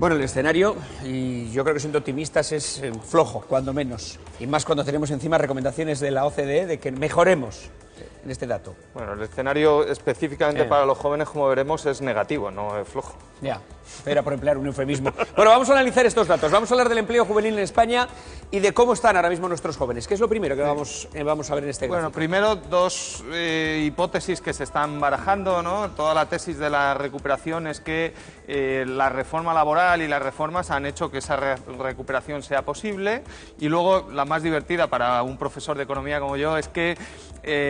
Bueno, el escenario, y yo creo que siendo optimistas, es flojo, cuando menos. Y más cuando tenemos encima recomendaciones de la OCDE de que mejoremos en este dato. Bueno, el escenario específicamente para los jóvenes, como veremos, es negativo, no es flojo. Ya, era por emplear un eufemismo. Bueno, vamos a analizar estos datos. Vamos a hablar del empleo juvenil en España y de cómo están ahora mismo nuestros jóvenes. ¿Qué es lo primero que vamos a ver en este gráfico? Bueno, primero dos hipótesis que se están barajando, ¿no? Toda la tesis de la recuperación es que la reforma laboral y las reformas han hecho que esa recuperación sea posible, y luego la más divertida para un profesor de economía como yo es que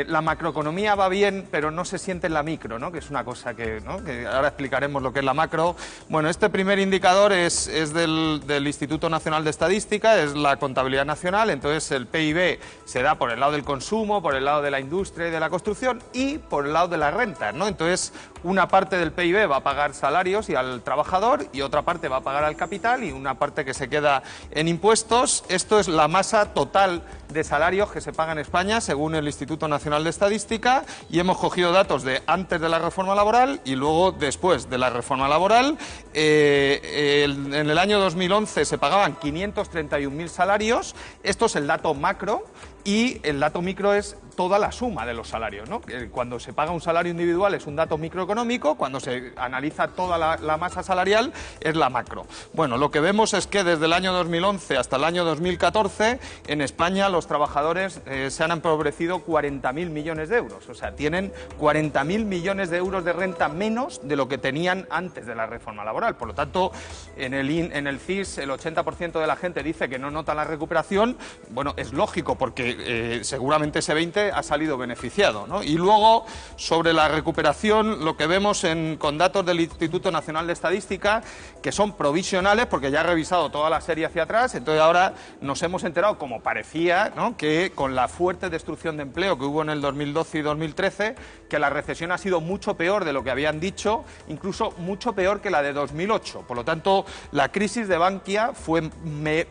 la macroeconomía va bien, pero no se siente en la micro, ¿no? Que es una cosa que, ¿no? Que ahora explicaremos lo que es la macro. Bueno, este primer indicador es del Instituto Nacional de Estadística, es la contabilidad nacional. Entonces el PIB se da por el lado del consumo, por el lado de la industria y de la construcción y por el lado de las rentas, ¿no? Entonces una parte del PIB va a pagar salarios y al trabajador, y otra parte va a pagar al capital, y una parte que se queda en impuestos. Esto es la masa total de salarios que se paga en España según el Instituto Nacional de Estadística, y hemos cogido datos de antes de la reforma laboral y luego después de la reforma laboral. En el año 2011 se pagaban 531.000 salarios, esto es el dato macro, y el dato micro es toda la suma de los salarios, ¿no? Cuando se paga un salario individual es un dato microeconómico, cuando se analiza toda la masa salarial es la macro. Bueno, lo que vemos es que desde el año 2011 hasta el año 2014 en España los trabajadores se han empobrecido 40.000 millones de euros, o sea, tienen 40.000 millones de euros de renta menos de lo que tenían antes de la reforma laboral. Por lo tanto, en el CIS el 80% de la gente dice que no nota la recuperación. Bueno, es lógico, porque seguramente ese 20 ha salido beneficiado, ¿no? Y luego, sobre la recuperación, lo que vemos con datos del Instituto Nacional de Estadística, que son provisionales, porque ya he revisado toda la serie hacia atrás. Entonces ahora nos hemos enterado, como parecía, ¿no?, que con la fuerte destrucción de empleo que hubo en el 2012 y 2013, que la recesión ha sido mucho peor de lo que habían dicho, incluso mucho peor que la de 2008. Por lo tanto, la crisis de Bankia fue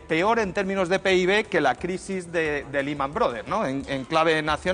peor en términos de PIB que la crisis de Lehman Brothers, ¿no?, en clave nacional.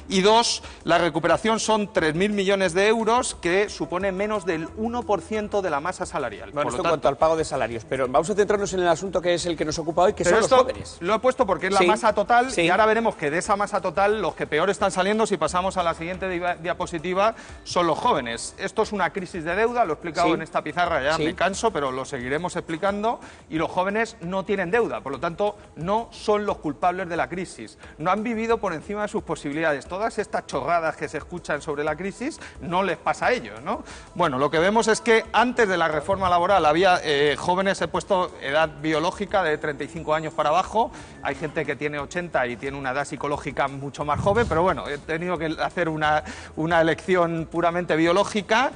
Y dos, la recuperación son 3.000 millones de euros, que supone menos del 1% de la masa salarial. Bueno, esto en cuanto al pago de salarios, pero vamos a centrarnos en el asunto que es el que nos ocupa hoy, que son los jóvenes. Lo he puesto porque es la masa total, sí. Y ahora veremos que de esa masa total los que peor están saliendo, si pasamos a la siguiente diapositiva, son los jóvenes. Esto es una crisis de deuda, lo he explicado en esta pizarra, ya me canso, pero lo seguiremos explicando, y los jóvenes no tienen deuda, por lo tanto no son los culpables de la crisis, no han vivido por encima de sus posibilidades. Todas estas chorradas que se escuchan sobre la crisis no les pasa a ellos, ¿no? Bueno, lo que vemos es que antes de la reforma laboral había jóvenes, he puesto edad biológica de 35 años para abajo, hay gente que tiene 80 y tiene una edad psicológica mucho más joven, pero bueno, he tenido que hacer una elección puramente biológica.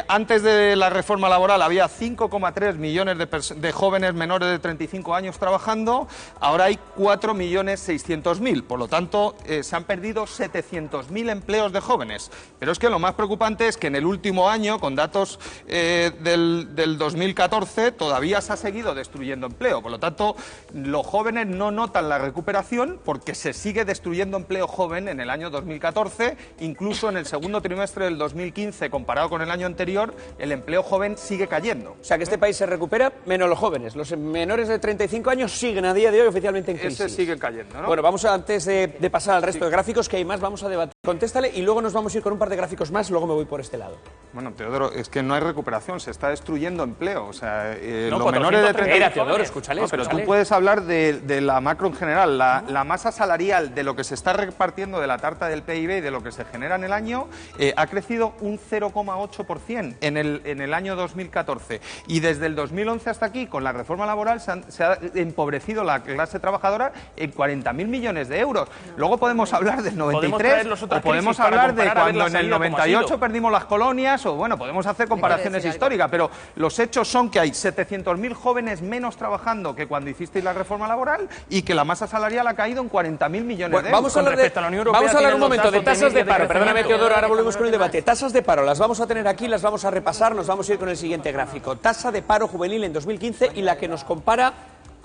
Antes de la reforma laboral había 5,3 millones de jóvenes menores de 35 años trabajando, ahora hay 4.600.000, por lo tanto se han perdido 700.000 empleos de jóvenes. Pero es que lo más preocupante es que en el último año, con datos del 2014, todavía se ha seguido destruyendo empleo. Por lo tanto, los jóvenes no notan la recuperación porque se sigue destruyendo empleo joven en el año 2014, incluso en el segundo trimestre del 2015, comparado con el año anterior, el empleo joven sigue cayendo. O sea, que este país se recupera menos los jóvenes. Los menores de 35 años siguen a día de hoy oficialmente en crisis. Ese siguen cayendo, ¿no? Bueno, vamos antes de pasar al resto de gráficos, que hay más, vamos a debatir. Contéstale y luego nos vamos a ir con un par de gráficos más, luego me voy por este lado. Bueno, Teodoro, es que no hay recuperación, se está destruyendo empleo. O sea, no, los menores de 35... Teodoro, escúchale. No, pero tú puedes hablar de la macro en general. La masa salarial de lo que se está repartiendo de la tarta del PIB y de lo que se genera en el año ha crecido un 0,8% en el año 2014. Y desde el 2011 hasta aquí, con la reforma laboral, se ha empobrecido la clase trabajadora en 40.000 millones de euros. Luego podemos hablar del 93, o podemos hablar de cuando en el 98 perdimos las colonias, o bueno, podemos hacer comparaciones históricas, pero los hechos son que hay 700.000 jóvenes menos trabajando que cuando hicisteis la reforma laboral, y que la masa salarial ha caído en 40.000 millones de euros. Vamos a hablar un momento de tasas de paro. Perdóname, Teodoro, ahora volvemos con el debate. Tasas de paro, las vamos a tener aquí, las vamos a repasar, nos vamos a ir con el siguiente gráfico. Tasa de paro juvenil en 2015 y la que nos compara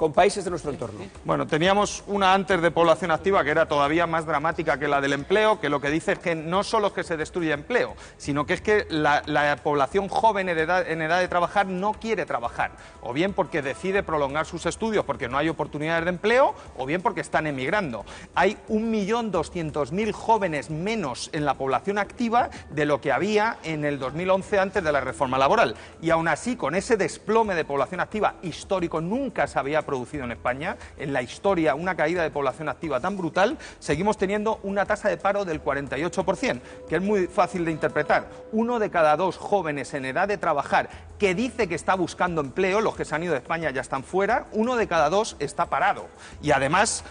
con países de nuestro entorno. Bueno, teníamos una antes de población activa que era todavía más dramática que la del empleo, que lo que dice es que no solo es que se destruye empleo, sino que es que la población joven en edad de trabajar no quiere trabajar, o bien porque decide prolongar sus estudios porque no hay oportunidades de empleo, o bien porque están emigrando. Hay 1.200.000 jóvenes menos en la población activa de lo que había en el 2011 antes de la reforma laboral. Y aún así, con ese desplome de población activa histórico, nunca se había producido en España, en la historia, una caída de población activa tan brutal, seguimos teniendo una tasa de paro del 48%, que es muy fácil de interpretar. 1 de cada 2 jóvenes en edad de trabajar que dice que está buscando empleo, los que se han ido de España ya están fuera, 1 de cada 2 está parado. Y además,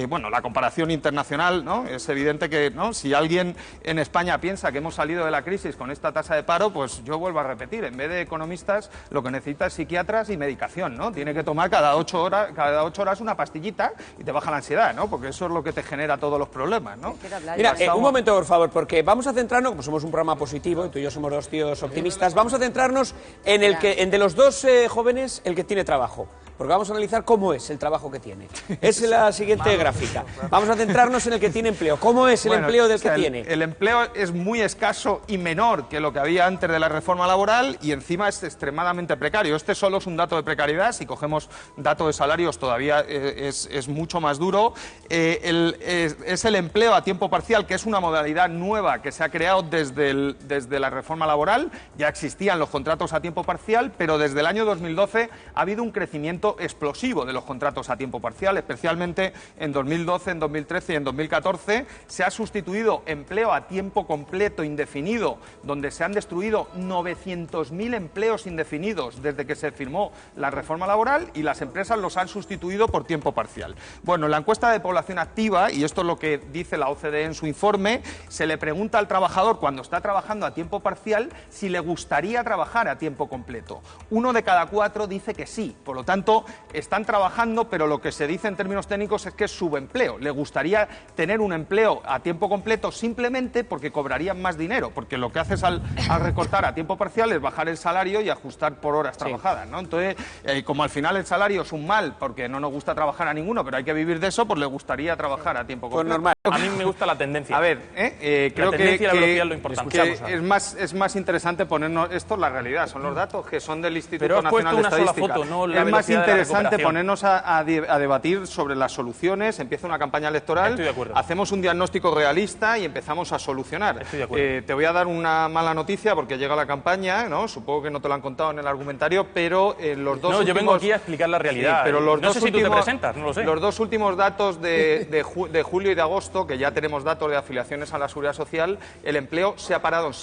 bueno, la comparación internacional, ¿no? Es evidente que, ¿no?, si alguien en España piensa que hemos salido de la crisis con esta tasa de paro, pues yo vuelvo a repetir, en vez de economistas, lo que necesita es psiquiatras y medicación, ¿no? Tiene que tomar cada 8 horas una pastillita y te baja la ansiedad, ¿no? Porque eso es lo que te genera todos los problemas, ¿no? Mira, un momento, por favor, porque vamos a centrarnos, como somos un programa positivo, y tú y yo somos dos tíos optimistas, vamos a centrarnos en de los dos jóvenes, el que tiene trabajo. Porque vamos a analizar cómo es el trabajo que tiene. Es la siguiente gráfica. Vamos a centrarnos en el que tiene empleo. ¿Cómo es el empleo del que tiene? El empleo es muy escaso y menor que lo que había antes de la reforma laboral y encima es extremadamente precario. Este solo es un dato de precariedad. Si cogemos datos de salarios todavía es mucho más duro. Es el empleo a tiempo parcial, que es una modalidad nueva que se ha creado desde la reforma laboral. Ya existían los contratos a tiempo parcial, pero desde el año 2012 ha habido un crecimiento explosivo de los contratos a tiempo parcial, especialmente en 2012, en 2013 y en 2014. Se ha sustituido empleo a tiempo completo indefinido, donde se han destruido 900.000 empleos indefinidos desde que se firmó la reforma laboral, y las empresas los han sustituido por tiempo parcial. Bueno, en la encuesta de población activa, y esto es lo que dice la OCDE en su informe, se le pregunta al trabajador cuando está trabajando a tiempo parcial si le gustaría trabajar a tiempo completo. 1 de cada 4 dice que sí, por lo tanto están trabajando, pero lo que se dice en términos técnicos es que es subempleo. Le gustaría tener un empleo a tiempo completo simplemente porque cobrarían más dinero, porque lo que haces al recortar a tiempo parcial es bajar el salario y ajustar por horas trabajadas, ¿no? Entonces, como al final el salario es un mal porque no nos gusta trabajar a ninguno, pero hay que vivir de eso, pues le gustaría trabajar a tiempo completo. Pues normal. A mí me gusta la tendencia. A ver, creo la tendencia y la velocidad es lo importante. es más interesante ponernos... Esto es la realidad, son los datos que son del Instituto Pero has Nacional puesto de una Estadística. sola foto, no la es más velocidad de la interesante recuperación. ponernos a debatir sobre las soluciones, empieza una campaña electoral, Estoy de acuerdo. hacemos un diagnóstico realista y empezamos a solucionar. Estoy de acuerdo. Te voy a dar una mala noticia porque llega la campaña, ¿no? Supongo que no te lo han contado en el argumentario, pero los dos últimos... yo vengo aquí a explicar la realidad. Sí, pero los no dos sé si últimos, tú te presentas, no lo sé. Los dos últimos datos de julio y de agosto, que ya tenemos datos de afiliaciones a la Seguridad Social, el empleo se ha parado en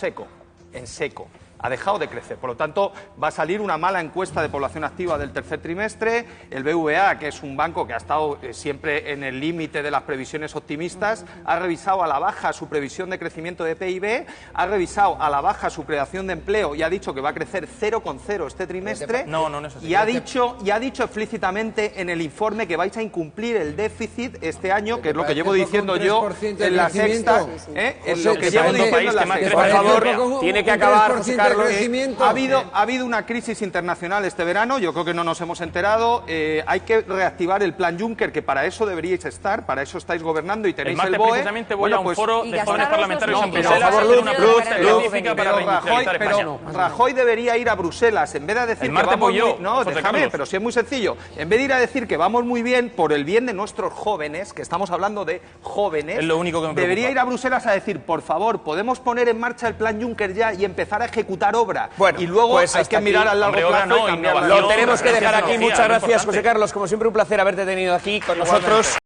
seco, ha dejado de crecer. Por lo tanto, va a salir una mala encuesta de población activa del tercer trimestre. El BVA, que es un banco que ha estado siempre en el límite de las previsiones optimistas, ha revisado a la baja su previsión de crecimiento de PIB, ha revisado a la baja su creación de empleo y ha dicho que va a crecer 0,0 este trimestre. No es así. Y ha dicho explícitamente en el informe que vais a incumplir el déficit este año, que es lo que llevo diciendo yo en la sexta. Es lo que llevo diciendo en la sexta. Por favor, tiene que acabar, José Carlos. Ha habido una crisis internacional este verano, yo creo que no nos hemos enterado. Hay que reactivar el plan Juncker, que para eso deberíais estar, para eso estáis gobernando y tenéis el BOE. Precisamente voy a un foro de jóvenes parlamentarios en pero, Bruselas a hacer una propuesta pero específica para reindustrializar España. Rajoy debería ir a Bruselas, en vez de decir El que martes vamos voy yo, no, José déjame, Carlos. pero si es muy sencillo. En vez de ir a decir que vamos muy bien por el bien de nuestros jóvenes, que estamos hablando de jóvenes, Es lo único que me debería preocupa. ir a Bruselas a decir, por favor, podemos poner en marcha el plan Juncker ya y empezar a ejecutar obra. Bueno, y luego pues hay hasta que mirar aquí. al largo Hombre, obra plazo no, y cambiar la innovación. Lo tenemos que dejar aquí. Tecnología, Muchas lo gracias, importante. José Carlos. Como siempre, un placer haberte tenido aquí con nosotros.